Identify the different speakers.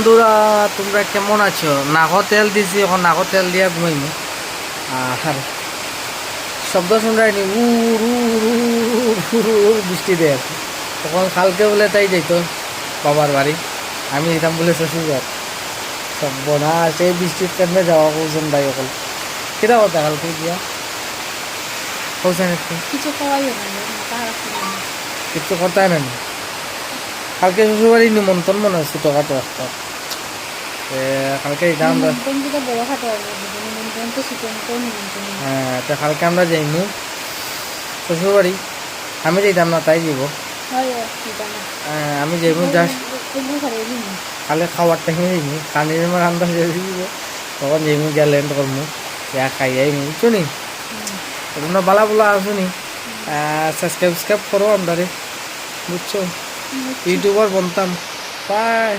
Speaker 1: বন্ধুরা, তোমরা কেমন আছো? নাকো তেল দিছি, এখন নাকো তেল দিয়া ঘুমাইমু। আর শব্দ শুনরাইনি, উর উর উর উর উর বৃষ্টি দেয়। তখন কালকে বলে তাই যাইতো বাবার বাড়ি, আমি যেতাম বলে শ্বশুরঘর। সব বনা সেই বৃষ্টির কেমনে যাওয়া কৌজন ভাই অকল কেটা কথা কালকে গিয়া কৌছেন একটু
Speaker 2: কিছু করাই না, মাথা খারাপ করে না।
Speaker 1: কিছু কথাই নাই। কালকে শ্বশুরবাড়ি নিমন্ত্রণ মনে হয় ছোটখাটো একটা। কালকে যেতাম আমরা।
Speaker 2: নিমন্ত্রণ থেকে বড় খাটো হবে, নিমন্ত্রণ তো ছোট মতো নিমন্ত্রণ।
Speaker 1: হ্যাঁ, তো কালকে আমরা যাইমু শ্বশুরবাড়ি। আমি যাইতাম না, তাই যাব।
Speaker 2: হয় সেটা না,
Speaker 1: আমি যাইমু জাস্ট
Speaker 2: এগুলো খারাপ দিন।
Speaker 1: খালি খাওয়ার টাইমে যাইমু, কানির আমার আন্দাজ দিব। তখন যাইমু গিয়া ল্যান্ড করমু, ইয়া খাই আইমু, বুঝছো নি? তোমরা বালা বলা আসো নি? সাবস্ক্রাইব করো আমরা রে, বুঝছো? ইউটিউবার বনতাম। বাই।